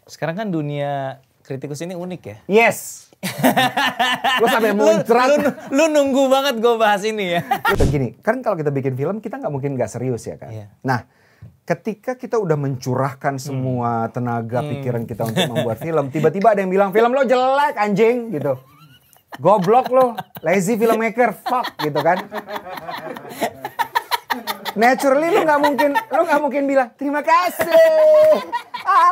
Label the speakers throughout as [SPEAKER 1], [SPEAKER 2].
[SPEAKER 1] Sekarang kan dunia kritikus ini unik ya.
[SPEAKER 2] Yes. Lo sampai muncrat.
[SPEAKER 1] Lu nunggu banget gue bahas ini ya.
[SPEAKER 2] Gini, kan kalau kita bikin film kita nggak mungkin nggak serius ya kan.
[SPEAKER 1] Iya.
[SPEAKER 2] Nah, ketika kita udah mencurahkan semua tenaga pikiran kita untuk membuat film, tiba-tiba ada yang bilang film lo jelek anjing gitu. Goblok lo, lazy filmmaker, fuck gitu kan. Naturally lo nggak mungkin bilang terima kasih.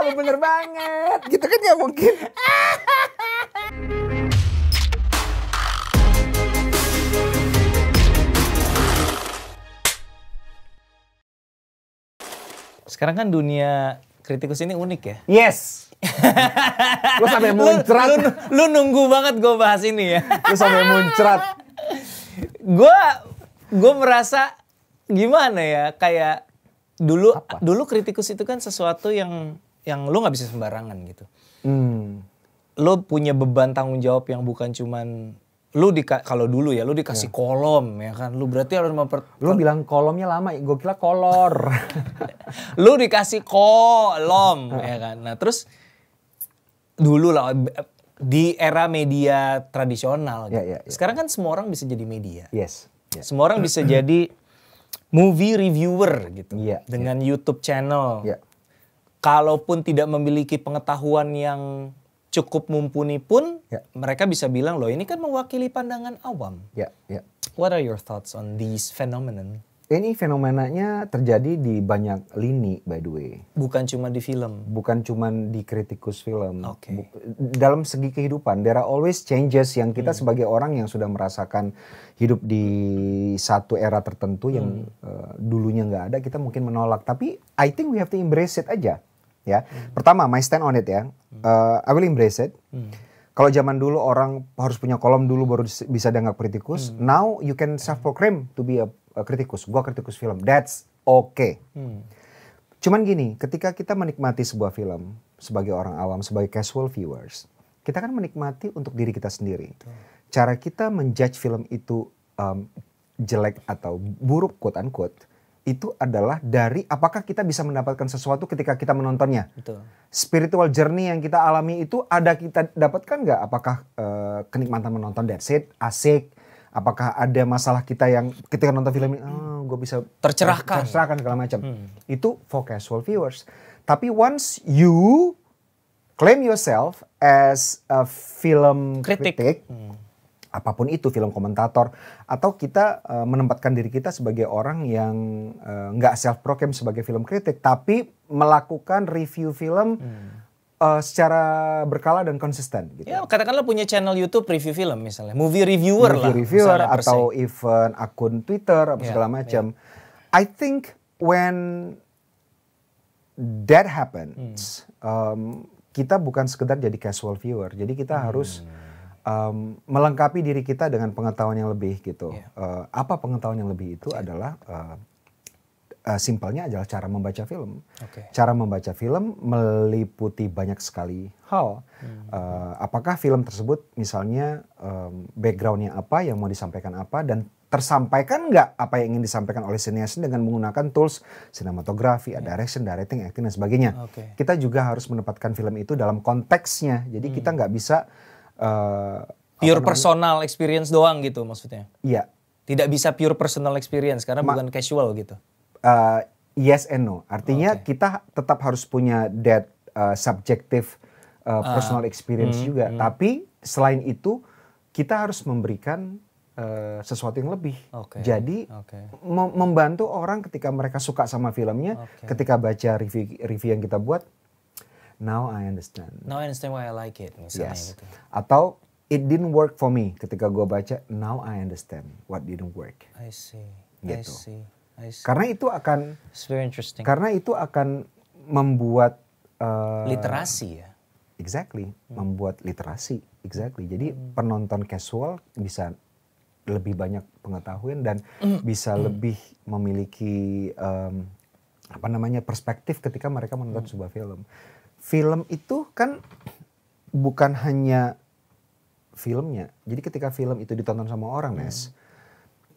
[SPEAKER 2] Lo bener banget, gitu kan nggak mungkin.
[SPEAKER 1] Sekarang kan dunia kritikus ini unik ya.
[SPEAKER 2] Yes. Lo sampai muncrat.
[SPEAKER 1] Lu nunggu banget gue bahas ini ya.
[SPEAKER 2] Lo sampai muncrat.
[SPEAKER 1] Gue merasa gimana ya, kayak dulu kritikus itu kan sesuatu yang lu nggak bisa sembarangan gitu. Lu punya beban tanggung jawab yang bukan cuman kalau dulu ya lu dikasih kolom ya kan, lu berarti harus
[SPEAKER 2] Lu bilang kolomnya lama, gue kira kolor.
[SPEAKER 1] Lu dikasih kolom ya kan. Nah terus dulu lah di era media tradisional gitu.
[SPEAKER 2] Ya.
[SPEAKER 1] Sekarang kan semua orang bisa jadi media.
[SPEAKER 2] Yes.
[SPEAKER 1] Semua orang bisa jadi movie reviewer gitu. Dengan YouTube channel. Kalaupun tidak memiliki pengetahuan yang cukup mumpuni pun, mereka bisa bilang loh ini kan mewakili pandangan awam. What are your thoughts on these phenomenon?
[SPEAKER 2] Ini fenomenanya terjadi di banyak lini by the way.
[SPEAKER 1] Bukan cuma di film.
[SPEAKER 2] Bukan cuma di kritikus film.
[SPEAKER 1] Okay.
[SPEAKER 2] Dalam segi kehidupan, there are always changes yang kita sebagai orang yang sudah merasakan hidup di satu era tertentu yang dulunya nggak ada, kita mungkin menolak. Tapi I think we have to embrace it aja. Ya, pertama my stand on it ya, I will embrace it. Kalau zaman dulu orang harus punya kolom dulu baru bisa dianggap kritikus, now you can self-proclaim to be a kritikus. Gua kritikus film, that's okay. Cuman gini, ketika kita menikmati sebuah film sebagai orang awam, sebagai casual viewers, kita kan menikmati untuk diri kita sendiri. Cara kita menjudge film itu jelek atau buruk quote unquote, itu adalah dari apakah kita bisa mendapatkan sesuatu ketika kita menontonnya.
[SPEAKER 1] Betul.
[SPEAKER 2] Spiritual journey yang kita alami itu ada kita dapatkan nggak? Apakah kenikmatan menonton that's it, asik? Apakah ada masalah kita yang ketika nonton film ini, gue bisa tercerahkan segala macam. Itu for casual viewers. Tapi once you claim yourself as a film critic, apapun itu, film komentator, atau kita menempatkan diri kita sebagai orang yang nggak self-proclaim sebagai film kritik, tapi melakukan review film secara berkala dan konsisten. Gitu.
[SPEAKER 1] Ya, katakanlah punya channel YouTube review film misalnya, movie reviewer lah.
[SPEAKER 2] Movie reviewer atau even akun Twitter apa segala macam. I think when that happens, kita bukan sekedar jadi casual viewer, jadi kita harus melengkapi diri kita dengan pengetahuan yang lebih gitu. Apa pengetahuan yang lebih itu adalah simpelnya adalah cara membaca film. Cara membaca film meliputi banyak sekali hal. Apakah film tersebut misalnya backgroundnya apa, yang mau disampaikan apa, dan tersampaikan nggak apa yang ingin disampaikan oleh sinias dengan menggunakan tools sinematografi, direction, directing, acting dan sebagainya. Kita juga harus menempatkan film itu dalam konteksnya. Jadi kita nggak bisa
[SPEAKER 1] pure personal experience doang gitu maksudnya?
[SPEAKER 2] Iya.
[SPEAKER 1] Tidak bisa pure personal experience karena bukan casual gitu?
[SPEAKER 2] Yes and no. Artinya kita tetap harus punya that subjective personal experience juga. Tapi selain itu kita harus memberikan sesuatu yang lebih. Jadi membantu orang ketika mereka suka sama filmnya, ketika baca review yang kita buat, now I understand.
[SPEAKER 1] Now I understand why I like it misalnya gitu.
[SPEAKER 2] Atau it didn't work for me ketika gue baca, now I understand what didn't work.
[SPEAKER 1] I see.
[SPEAKER 2] Gitu.
[SPEAKER 1] I see.
[SPEAKER 2] Karena itu akan
[SPEAKER 1] it's very interesting.
[SPEAKER 2] Karena itu akan membuat
[SPEAKER 1] literasi ya.
[SPEAKER 2] Exactly, membuat literasi. Exactly. Jadi penonton casual bisa lebih banyak pengetahuan dan bisa lebih memiliki perspektif ketika mereka menonton sebuah film. Film itu kan bukan hanya filmnya. Jadi ketika film itu ditonton sama orang,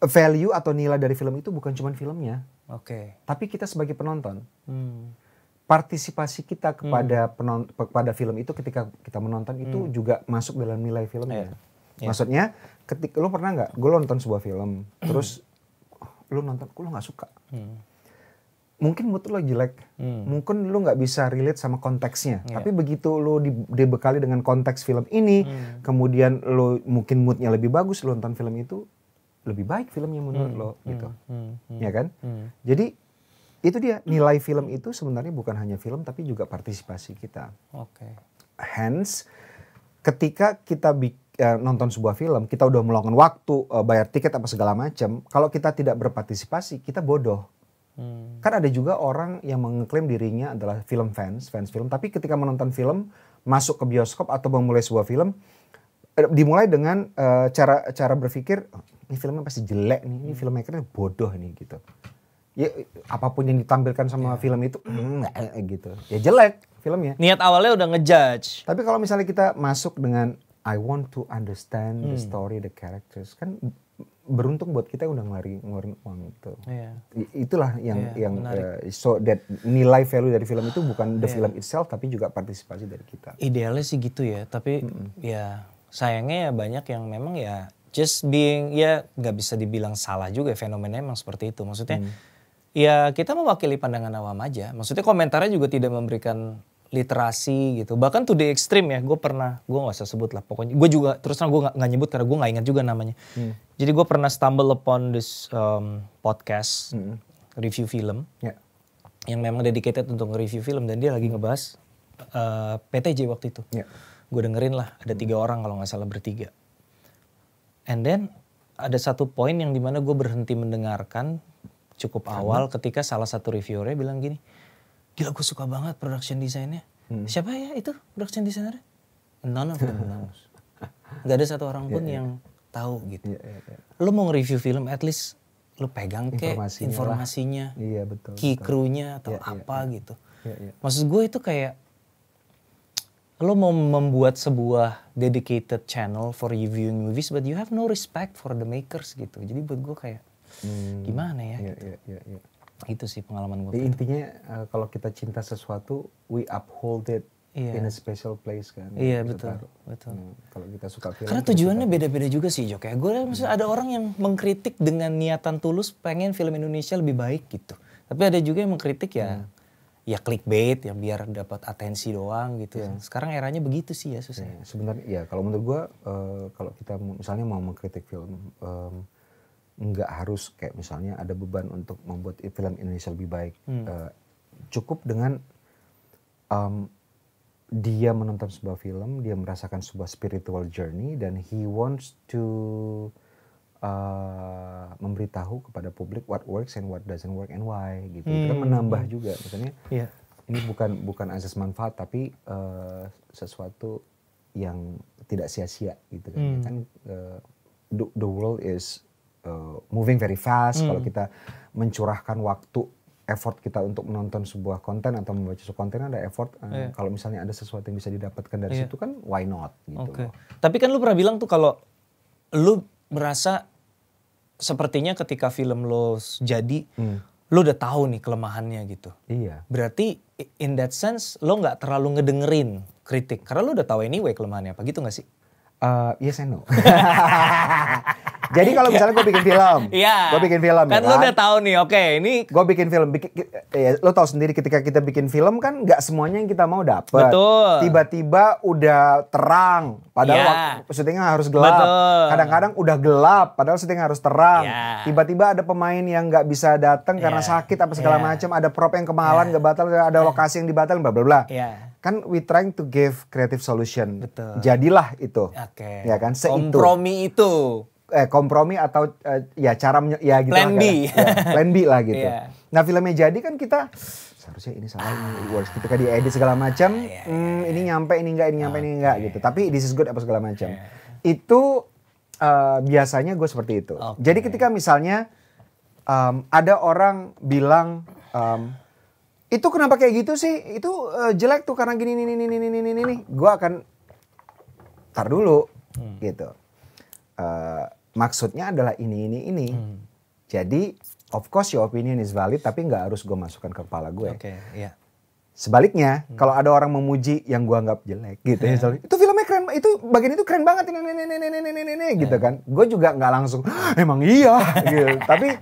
[SPEAKER 2] value atau nilai dari film itu bukan cuma filmnya. Tapi kita sebagai penonton. partisipasi kita kepada film itu ketika kita menonton itu juga masuk dalam nilai filmnya. Maksudnya ketika lu pernah nggak, gue nonton sebuah film, terus lu nonton, lu nggak suka. Mungkin mood lu jelek, mungkin lu nggak bisa relate sama konteksnya. Tapi begitu lu dibekali dengan konteks film ini, kemudian lu mungkin moodnya lebih bagus, lu nonton film itu lebih baik filmnya menurut lo gitu, ya kan? Jadi itu dia, nilai film itu sebenarnya bukan hanya film tapi juga partisipasi kita. Hence, ketika kita nonton sebuah film, kita udah meluangkan waktu, bayar tiket apa segala macam. Kalau kita tidak berpartisipasi, kita bodoh. Kan ada juga orang yang mengklaim dirinya adalah fans film. Tapi ketika menonton film, masuk ke bioskop atau memulai sebuah film, dimulai dengan cara berpikir, ini filmnya pasti jelek nih, ini filmmakernya bodoh nih gitu. Ya apapun yang ditampilkan sama film itu gitu. Ya jelek filmnya.
[SPEAKER 1] Niat awalnya udah ngejudge.
[SPEAKER 2] Tapi kalau misalnya kita masuk dengan I want to understand the story, the characters, kan beruntung buat kita udah ngeluarin uang itu. Itulah yang so that nilai value dari film itu bukan the film itself tapi juga partisipasi dari kita.
[SPEAKER 1] Idealnya sih gitu ya, tapi ya sayangnya ya banyak yang memang ya just being, ya nggak bisa dibilang salah juga, fenomenanya emang seperti itu. Maksudnya ya kita mewakili pandangan awam aja. Maksudnya komentarnya juga tidak memberikan literasi gitu. Bahkan to the extreme ya, gue gak usah sebut lah. Pokoknya gue juga, terus terang gue gak nyebut karena gue gak ingat juga namanya. Jadi gue pernah stumble upon this podcast, review film. Yang memang dedicated untuk nge-review film. Dan dia lagi ngebahas PTJ waktu itu. Gue dengerin lah, ada 3 orang kalau gak salah bertiga. And then ada satu poin yang dimana gue berhenti mendengarkan cukup awal ketika salah satu reviewernya bilang gini, gila gue suka banget production design-nya. Siapa ya itu production designer? None of them knows. Gak ada satu orang pun yang tahu gitu. Lu mau nge-review film, at least lu pegang ke informasinya, key crew-nya atau apa gitu. Maksud gue itu kayak, lu mau membuat sebuah dedicated channel for reviewing movies, but you have no respect for the makers gitu. Jadi buat gue kayak, gimana ya? Itu sih pengalaman gue.
[SPEAKER 2] Intinya kalau kita cinta sesuatu, we uphold it in a special place kan.
[SPEAKER 1] Iya betul.
[SPEAKER 2] Kalau kita suka film.
[SPEAKER 1] Karena tujuannya beda-beda juga sih Jok. Gue maksudnya ada orang yang mengkritik dengan niatan tulus pengen film Indonesia lebih baik gitu. Tapi ada juga yang mengkritik ya clickbait yang biar dapat atensi doang gitu. Sekarang eranya begitu sih ya susah.
[SPEAKER 2] Sebenarnya ya kalau menurut gue kalau kita misalnya mau mengkritik film, nggak harus kayak misalnya ada beban untuk membuat film Indonesia lebih baik. Cukup dengan dia menonton sebuah film, dia merasakan sebuah spiritual journey dan he wants to memberitahu kepada publik what works and what doesn't work and why gitu. Itu kan menambah juga misalnya. Ini bukan asas manfaat tapi sesuatu yang tidak sia-sia gitu kan. Kan the world is moving very fast. Kalau kita mencurahkan waktu, effort kita untuk menonton sebuah konten atau membaca sebuah konten, ada effort. Kalau misalnya ada sesuatu yang bisa didapatkan dari situ kan why not gitu.
[SPEAKER 1] Tapi kan lu pernah bilang tuh kalau lu merasa sepertinya ketika film lo jadi, lo udah tahu nih kelemahannya gitu. Berarti in that sense lo nggak terlalu ngedengerin kritik karena lo udah tahu anyway kelemahannya apa gitu nggak sih?
[SPEAKER 2] Yes and no. Jadi kalau misalnya gue bikin film, gue bikin film
[SPEAKER 1] kan lo udah tahu nih, oke ini
[SPEAKER 2] gue bikin film, lo tahu sendiri ketika kita bikin film kan nggak semuanya yang kita mau dapet.
[SPEAKER 1] Betul.
[SPEAKER 2] Tiba-tiba udah terang, padahal waktu syutingnya harus gelap. Kadang-kadang udah gelap, padahal syutingnya harus terang. Tiba-tiba ada pemain yang nggak bisa datang karena sakit apa segala macam, ada prop yang kemahalan nggak batal, ada lokasi yang dibatalin, bla bla bla. Kan we trying to give creative solution. Jadilah itu. Ya kan,
[SPEAKER 1] kompromi itu.
[SPEAKER 2] Kompromi atau ya cara ya gitu
[SPEAKER 1] plan B.
[SPEAKER 2] Plan B lah gitu. Nah filmnya jadi kan kita seharusnya ini salah, ini works. Ketika diedit segala macam, ini nyampe, ini enggak gitu. Tapi this is good apa segala macam. Itu biasanya gue seperti itu. Jadi ketika misalnya ada orang bilang itu kenapa kayak gitu sih? Itu jelek tuh karena gini. Gue akan tar dulu gitu. Maksudnya adalah ini. Jadi of course your opinion is valid tapi nggak harus gue masukkan ke kepala gue. Sebaliknya, kalau ada orang memuji yang gua anggap jelek gitu ya, itu filmnya keren, itu bagian itu keren banget ini gitu kan. Gue juga nggak langsung emang iya gitu. Tapi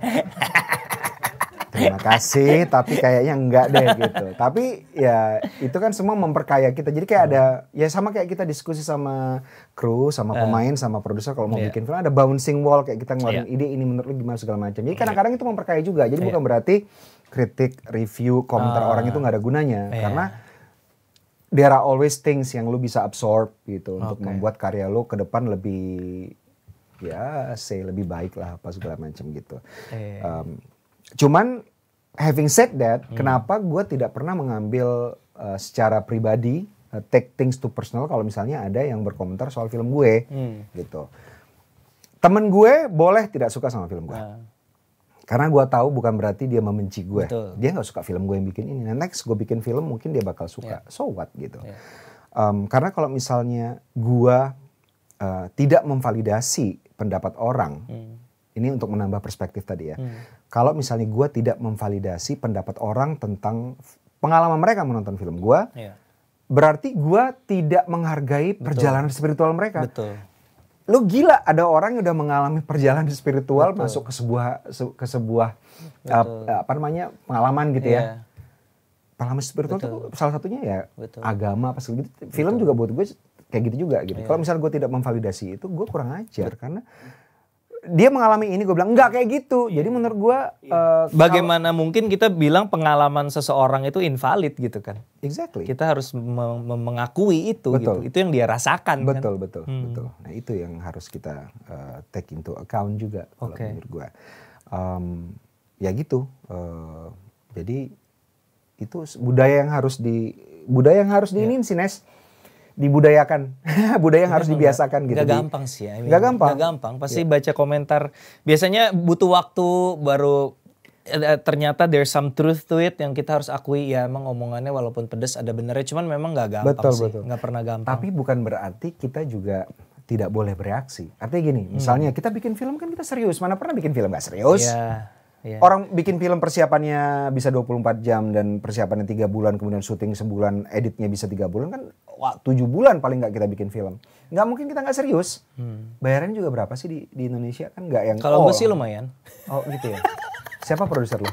[SPEAKER 2] terima kasih, tapi kayaknya enggak deh gitu. Tapi ya itu kan semua memperkaya kita. Jadi kayak ada, ya sama kayak kita diskusi sama kru, sama pemain, sama produser kalau mau bikin film, ada bouncing wall kayak kita ngeluarin ide ini menurut lu gimana segala macam. Jadi kadang-kadang itu memperkaya juga. Jadi bukan berarti kritik, review, komentar orang itu nggak ada gunanya. Karena there are always things yang lu bisa absorb gitu untuk membuat karya lu ke depan lebih, ya lebih baik lah apa segala macam gitu. Cuman having said that, kenapa gue tidak pernah mengambil secara pribadi take things to personal kalau misalnya ada yang berkomentar soal film gue gitu. Temen gue boleh tidak suka sama film gue. Karena gue tahu bukan berarti dia membenci gue. Betul. Dia gak suka film gue yang bikin ini. Nah, next gue bikin film mungkin dia bakal suka. So what gitu. Karena kalau misalnya gue tidak memvalidasi pendapat orang, ini untuk menambah perspektif tadi ya. Kalau misalnya gue tidak memvalidasi pendapat orang tentang pengalaman mereka menonton film gue, berarti gue tidak menghargai perjalanan spiritual mereka. Betul. Lu gila, ada orang yang udah mengalami perjalanan spiritual masuk ke sebuah apa namanya pengalaman gitu ya. Pengalaman spiritual itu salah satunya ya agama apa segala gitu. Film juga buat gue kayak gitu juga gitu. Kalau misalnya gue tidak memvalidasi itu, gue kurang ajar karena dia mengalami ini, gue bilang enggak kayak gitu. Jadi menurut gue
[SPEAKER 1] bagaimana mungkin kita bilang pengalaman seseorang itu invalid gitu kan?
[SPEAKER 2] Exactly.
[SPEAKER 1] Kita harus mengakui itu.
[SPEAKER 2] Betul.
[SPEAKER 1] Gitu. Itu yang dia rasakan.
[SPEAKER 2] Betul,
[SPEAKER 1] kan?
[SPEAKER 2] betul. Nah itu yang harus kita take into account juga kalau menurut gue. Ya gitu. Jadi itu budaya yang harus diinin sih, Nes. Dibudayakan, budaya yang harus dibiasakan gitu.
[SPEAKER 1] Gak gampang sih ya.
[SPEAKER 2] Gak gampang.
[SPEAKER 1] Gak gampang, pasti baca komentar. Biasanya butuh waktu baru ternyata there's some truth to it yang kita harus akui. Ya emang omongannya walaupun pedes ada benernya, cuman memang gak gampang sih. Gak pernah gampang.
[SPEAKER 2] Tapi bukan berarti kita juga tidak boleh bereaksi. Artinya gini, misalnya kita bikin film kan kita serius. Mana pernah bikin film gak serius? Orang bikin film persiapannya bisa 24 jam dan persiapannya 3 bulan, kemudian syuting sebulan, editnya bisa 3 bulan kan 7 bulan paling nggak kita bikin film. Nggak mungkin kita nggak serius. Bayarannya juga berapa sih di Indonesia kan nggak yang.
[SPEAKER 1] Kalau gue sih lumayan.
[SPEAKER 2] Oh gitu ya. Siapa produser lo?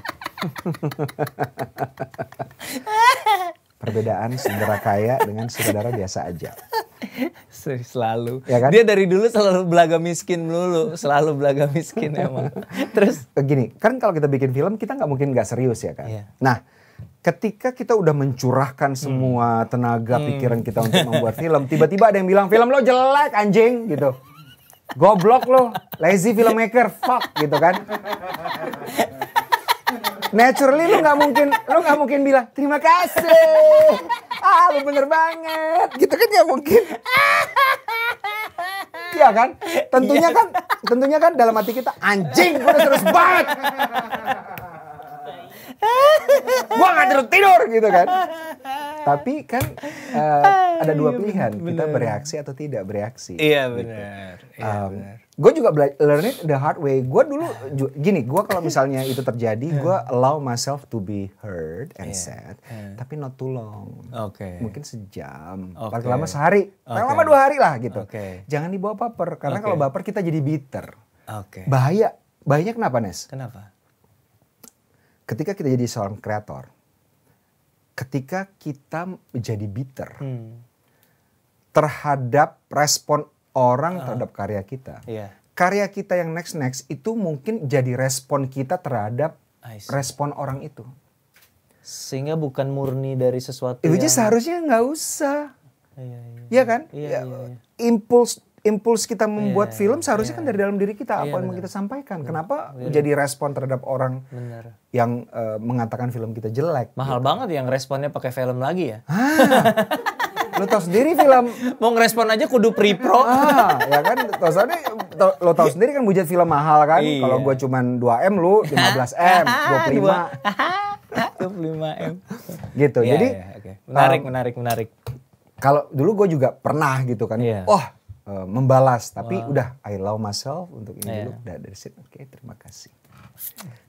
[SPEAKER 2] Perbedaan saudara kaya dengan saudara biasa aja.
[SPEAKER 1] Selalu.
[SPEAKER 2] Ya kan?
[SPEAKER 1] Dia dari dulu selalu belaga miskin dulu, selalu belaga miskin emang. Terus
[SPEAKER 2] gini, kan kalau kita bikin film kita nggak mungkin nggak serius ya kan. Nah, ketika kita udah mencurahkan semua tenaga pikiran kita untuk membuat film, tiba-tiba ada yang bilang film lo jelek anjing gitu. Goblok lo, lazy filmmaker, fuck gitu kan. Naturally lu nggak mungkin bilang terima kasih, lu bener banget, gitu kan nggak mungkin. Iya kan? Tentunya kan dalam hati kita anjing, gue udah serius banget. Gua nggak tidur gitu kan. Tapi kan ada dua pilihan, kita bereaksi atau tidak bereaksi.
[SPEAKER 1] Iya benar.
[SPEAKER 2] Gue juga learn it the hard way. Gue dulu gini, gue kalau misalnya itu terjadi, gue allow myself to be heard and sad, tapi not too long. Mungkin sejam, paling lama sehari, paling lama 2 hari lah gitu. Jangan dibawa baper, karena kalau baper kita jadi bitter. Bahayanya kenapa, Nes?
[SPEAKER 1] Kenapa?
[SPEAKER 2] Ketika kita jadi seorang kreator, ketika kita menjadi bitter terhadap respon orang terhadap karya kita, karya kita yang next itu mungkin jadi respon kita terhadap respon orang itu.
[SPEAKER 1] Sehingga bukan murni dari sesuatu
[SPEAKER 2] yang seharusnya nggak usah, iya kan? Impuls kita membuat film seharusnya kan dari dalam diri kita, apa yang mau kita sampaikan. Kenapa jadi respon terhadap orang yang mengatakan film kita jelek?
[SPEAKER 1] Mahal banget yang responnya pakai film lagi ya.
[SPEAKER 2] Lo tau sendiri film
[SPEAKER 1] mau ngerespon aja kudu pre-pro.
[SPEAKER 2] Ya kan, lo tau sendiri kan budget film mahal kan. Kalau gue cuman 2M, lu 15M,
[SPEAKER 1] 25M.
[SPEAKER 2] Gitu. Jadi
[SPEAKER 1] menarik.
[SPEAKER 2] Kalau dulu gue juga pernah gitu kan. Membalas, tapi udah I allow myself untuk ini dulu, udah dari situ. Oke, terima kasih.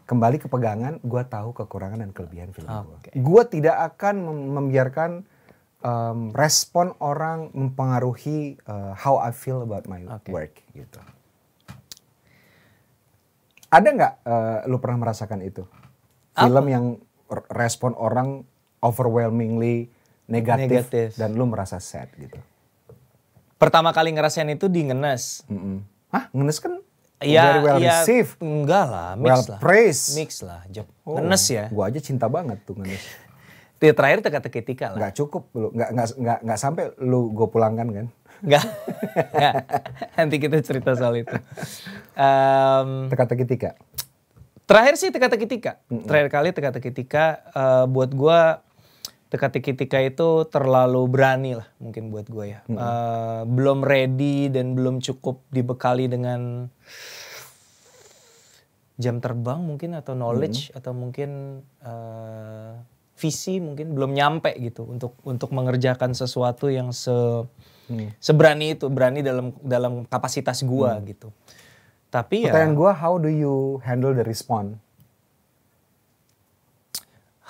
[SPEAKER 2] Kembali ke pegangan, gue tahu kekurangan dan kelebihan film gue. Gue tidak akan membiarkan respon orang mempengaruhi how I feel about my work gitu. Ada nggak lu pernah merasakan itu? Film yang respon orang overwhelmingly negatif dan lu merasa sad gitu.
[SPEAKER 1] Pertama kali ngerasain itu di Ngenes.
[SPEAKER 2] Hah? Ngenes kan
[SPEAKER 1] ya,
[SPEAKER 2] very well received.
[SPEAKER 1] Enggak lah, mix
[SPEAKER 2] well
[SPEAKER 1] lah.
[SPEAKER 2] Praise.
[SPEAKER 1] Mix lah. Ngenes ya.
[SPEAKER 2] Gua aja cinta banget tuh Ngenes.
[SPEAKER 1] Terakhir teka-teki tika lah.
[SPEAKER 2] Nggak cukup lu, nggak sampai lu gue pulangkan kan?
[SPEAKER 1] Nggak. Nanti kita cerita soal itu.
[SPEAKER 2] Teka-teki tika.
[SPEAKER 1] Terakhir sih teka-teki tika. Terakhir kali teka-teki tika buat gue teka-teki tika itu terlalu berani lah mungkin buat gue ya. Belum ready dan belum cukup dibekali dengan jam terbang mungkin atau knowledge atau mungkin visi mungkin belum nyampe gitu untuk mengerjakan sesuatu yang seberani itu, berani dalam kapasitas gue gitu. Tapi
[SPEAKER 2] pertanyaan gue, how do you handle the response?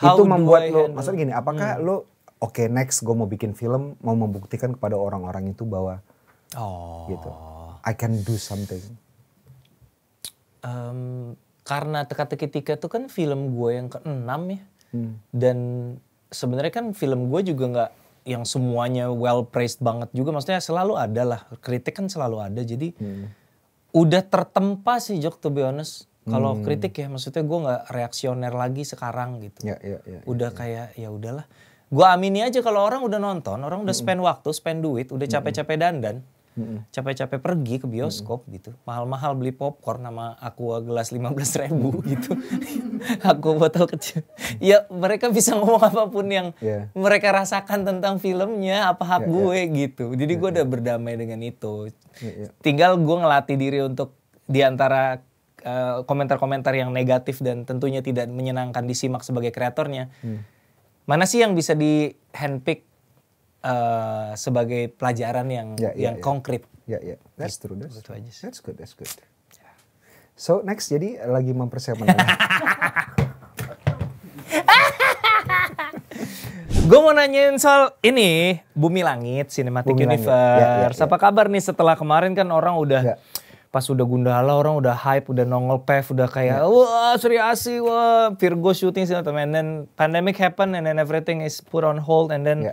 [SPEAKER 2] Itu membuat lo, maksudnya gini, apakah lo, oke, next gue mau bikin film, mau membuktikan kepada orang-orang itu bahwa, gitu, I can do something.
[SPEAKER 1] Karena Teka-Teki Tika itu kan film gue yang ke-6 ya, dan sebenarnya kan film gue juga nggak yang semuanya well praised banget juga, maksudnya selalu ada lah, kritik kan selalu ada, jadi udah tertempa sih Jok, to be honest. Kalau kritik ya, maksudnya gue nggak reaksioner lagi sekarang gitu. Udah kayak ya udahlah. Gue amini aja kalau orang udah nonton, orang udah spend waktu, spend duit, udah capek-capek dandan, capek-capek pergi ke bioskop gitu. Mahal-mahal beli popcorn sama Aqua gelas 15.000 gitu. Aqua botol kecil. Ya mereka bisa ngomong apapun yang mereka rasakan tentang filmnya, apa hak gue gitu. Jadi gue udah berdamai dengan itu. Tinggal gue ngelatih diri untuk diantara komentar-komentar yang negatif dan tentunya tidak menyenangkan disimak sebagai kreatornya. Mana sih yang bisa di handpick sebagai pelajaran yang konkret?
[SPEAKER 2] That's true.
[SPEAKER 1] That's
[SPEAKER 2] good. So next, jadi lagi mempersiapkan.
[SPEAKER 1] Gue mau nanyain soal ini, Bumi Langit, Cinematic Universe. Apa kabar nih setelah kemarin kan orang udah pas udah Gundala, orang udah hype, udah nongol Pev, udah kayak wah Sri Asih, wah Virgo shooting segala, and then pandemic happen and then everything is put on hold and then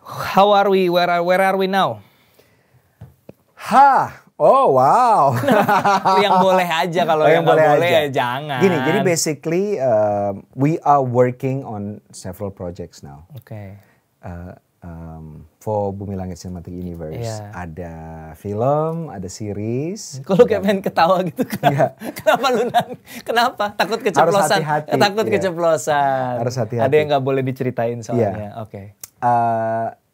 [SPEAKER 1] how are we, where are we now?
[SPEAKER 2] Oh wow.
[SPEAKER 1] Yang boleh aja, kalau yang nggak boleh ya jangan.
[SPEAKER 2] Gini, jadi basically we are working on several projects now. For Bumi Langit Cinematic Universe. Ada film, ada series.
[SPEAKER 1] Kalau kayak pengen ketawa gitu, kenapa lu kenapa? Takut keceplosan.
[SPEAKER 2] Harus hati-hati.
[SPEAKER 1] Takut keceplosan.
[SPEAKER 2] Harus hati-hati.
[SPEAKER 1] Ada yang nggak boleh diceritain soalnya.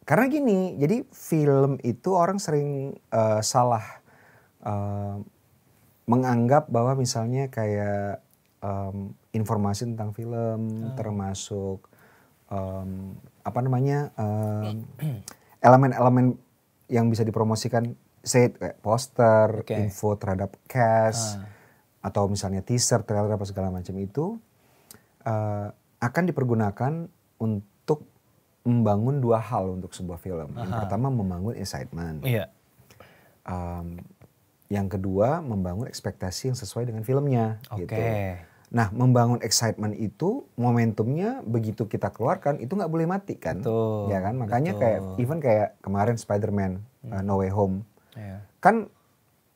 [SPEAKER 2] Karena gini, jadi film itu orang sering salah menganggap bahwa misalnya kayak informasi tentang film termasuk elemen-elemen yang bisa dipromosikan, kayak poster, info terhadap cast, atau misalnya teaser terhadap segala macam itu akan dipergunakan untuk membangun dua hal untuk sebuah film. Yang pertama membangun excitement. Yang kedua membangun ekspektasi yang sesuai dengan filmnya. Gitu. Nah, membangun excitement itu momentumnya begitu kita keluarkan itu nggak boleh mati kan, ya kan? Makanya kayak kemarin Spider-Man No Way Home, kan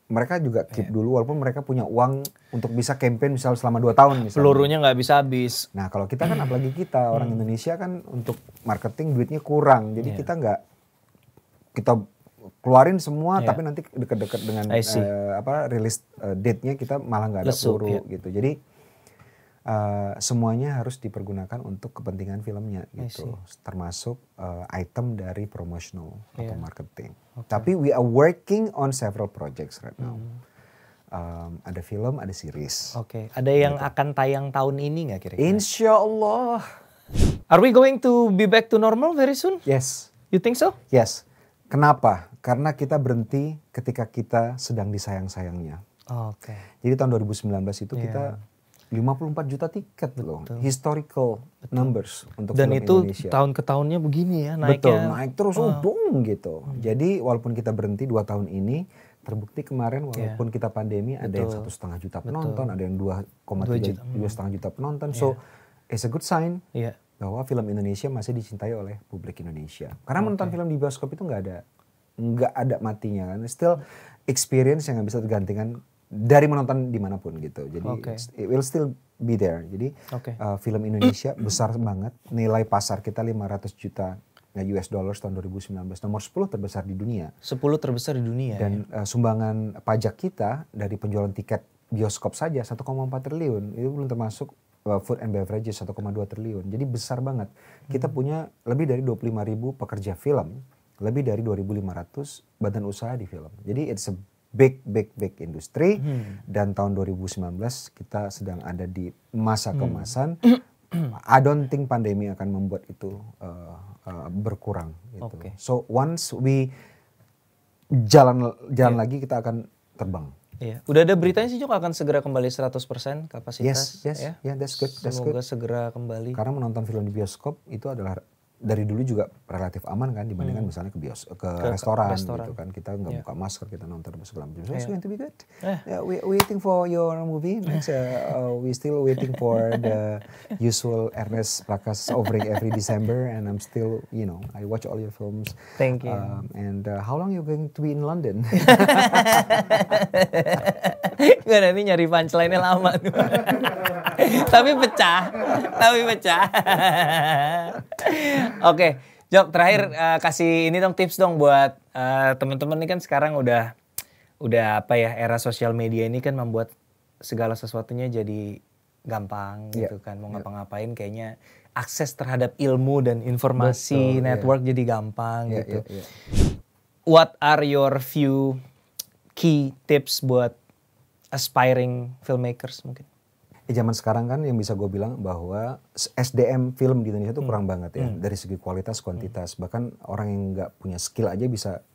[SPEAKER 2] mereka juga keep dulu walaupun mereka punya uang untuk bisa campaign misal selama 2 tahun misalnya.
[SPEAKER 1] Pelurunya nggak bisa habis.
[SPEAKER 2] Nah, kalau kita kan apalagi kita orang Indonesia kan untuk marketing duitnya kurang, jadi kita keluarin semua tapi nanti deket-deket dengan rilis date-nya kita malah nggak ada peluru gitu. Jadi semuanya harus dipergunakan untuk kepentingan filmnya gitu, termasuk item dari promotional atau marketing. Tapi we are working on several projects right now. Ada film, ada series.
[SPEAKER 1] Ada yang akan tayang tahun ini nggak kira-kira?
[SPEAKER 2] Insya Allah.
[SPEAKER 1] Are we going to be back to normal very soon?
[SPEAKER 2] Yes.
[SPEAKER 1] You think so?
[SPEAKER 2] Yes. Kenapa? Karena kita berhenti ketika kita sedang disayang-sayangnya. Jadi tahun 2019 itu kita 54 juta tiket loh. Historical numbers untuk
[SPEAKER 1] dan
[SPEAKER 2] film
[SPEAKER 1] itu
[SPEAKER 2] Indonesia.
[SPEAKER 1] Tahun ke tahunnya begini ya naiknya.
[SPEAKER 2] Betul, naik terus gitu. Jadi walaupun kita berhenti 2 tahun ini, terbukti kemarin walaupun kita pandemi ada yang 1,5 juta penonton, ada yang 2,3 juta penonton. So it's a good sign bahwa film Indonesia masih dicintai oleh publik Indonesia. Karena menonton film di bioskop itu nggak ada matinya kan. Still experience yang nggak bisa tergantikan dari menonton dimanapun gitu. Jadi it will still be there. Jadi film Indonesia besar banget. Nilai pasar kita 500 juta US dollars tahun 2019. Nomor 10 terbesar di dunia.
[SPEAKER 1] 10 terbesar di dunia.
[SPEAKER 2] Dan sumbangan pajak kita dari penjualan tiket bioskop saja 1,4 triliun. Itu belum termasuk food and beverages 1,2 triliun. Jadi besar banget. Kita punya lebih dari 25.000 pekerja film. Lebih dari 2.500 badan usaha di film. Jadi it's a big industri. Dan tahun 2019 kita sedang ada di masa kemasan. I don't think pandemi akan membuat itu berkurang gitu. So once we jalan lagi kita akan terbang.
[SPEAKER 1] Iya. Udah ada beritanya sih Jok akan segera kembali 100% kapasitas.
[SPEAKER 2] Yes, that's good.
[SPEAKER 1] Semoga segera kembali.
[SPEAKER 2] Karena menonton film di bioskop itu adalah dari dulu juga relatif aman kan dibandingkan misalnya ke restoran gitu kan, kita nggak buka masker, kita nonton segala macam. So it's going to be good. We waiting for your movie next. We still waiting for the usual Ernest Prakas offering every December, and I'm still I watch all your films.
[SPEAKER 1] Thank you.
[SPEAKER 2] And how long you going to be in London?
[SPEAKER 1] Gak ada, ini nyari punchline-nya lama tuh. Tapi pecah. Oke, Jok, terakhir kasih ini dong tips dong buat teman-teman ini kan sekarang udah era sosial media ini kan membuat segala sesuatunya jadi gampang gitu kan. Mau ngapa-ngapain kayaknya akses terhadap ilmu dan informasi network jadi gampang gitu. What are your few key tips buat aspiring filmmakers mungkin?
[SPEAKER 2] Zaman sekarang kan yang bisa gue bilang bahwa SDM film di Indonesia tuh kurang banget ya. Dari segi kualitas, kuantitas. Bahkan orang yang nggak punya skill aja bisa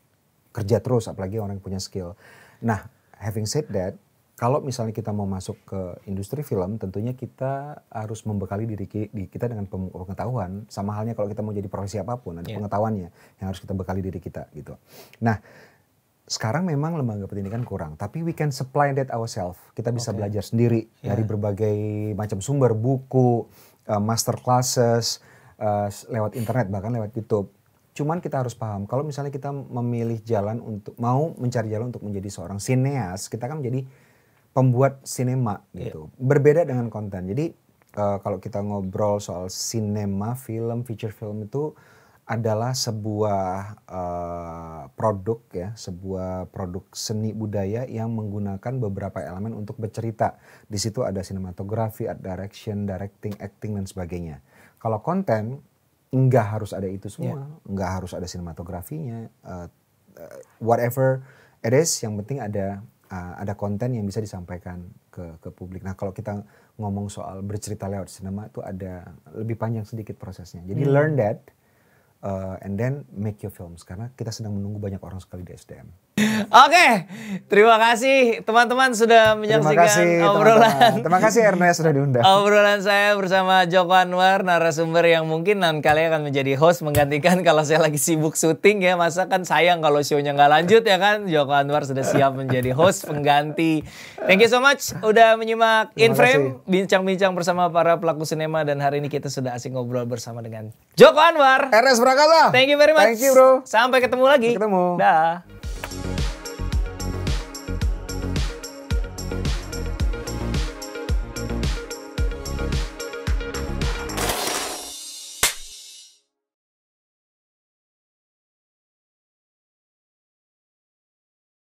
[SPEAKER 2] kerja terus, apalagi orang yang punya skill. Nah, having said that, kalau misalnya kita mau masuk ke industri film, tentunya kita harus membekali diri kita dengan pengetahuan. Sama halnya kalau kita mau jadi profesi apapun, ada pengetahuannya yang harus kita bekali diri kita gitu. Nah, sekarang memang lembaga pendidikan kurang, tapi we can supply that ourselves. Kita bisa belajar sendiri dari berbagai macam sumber, buku, master classes, lewat internet, bahkan lewat YouTube. Cuman kita harus paham, kalau misalnya kita memilih jalan mau mencari jalan untuk menjadi seorang sineas, kita kan menjadi pembuat sinema gitu. Berbeda dengan konten. Jadi kalau kita ngobrol soal sinema, film, feature film itu adalah sebuah produk ya, sebuah produk seni budaya yang menggunakan beberapa elemen untuk bercerita. Di situ ada sinematografi, ada directing, acting dan sebagainya. Kalau konten nggak harus ada itu semua, nggak harus ada sinematografinya, whatever it is, yang penting ada konten yang bisa disampaikan ke publik. Nah kalau kita ngomong soal bercerita lewat sinema itu ada lebih panjang sedikit prosesnya. Jadi learn that. And then make your films, karena kita sedang menunggu banyak orang sekali di SDM.
[SPEAKER 1] Oke, terima kasih teman-teman sudah menyaksikan obrolan.
[SPEAKER 2] Terima kasih Ernest sudah diundang.
[SPEAKER 1] Obrolan saya bersama Joko Anwar, narasumber yang mungkin nanti kali akan menjadi host menggantikan kalau saya lagi sibuk syuting ya. Masa kan sayang kalau show-nya nggak lanjut ya kan. Joko Anwar sudah siap menjadi host pengganti. Thank you so much udah menyimak In Frame, bincang-bincang bersama para pelaku sinema, dan hari ini kita sudah asik ngobrol bersama dengan Joko Anwar.
[SPEAKER 2] Ernest Prakasa.
[SPEAKER 1] Thank you very much.
[SPEAKER 2] Thank you bro.
[SPEAKER 1] Sampai ketemu lagi.
[SPEAKER 2] Ketemu.
[SPEAKER 1] Dah.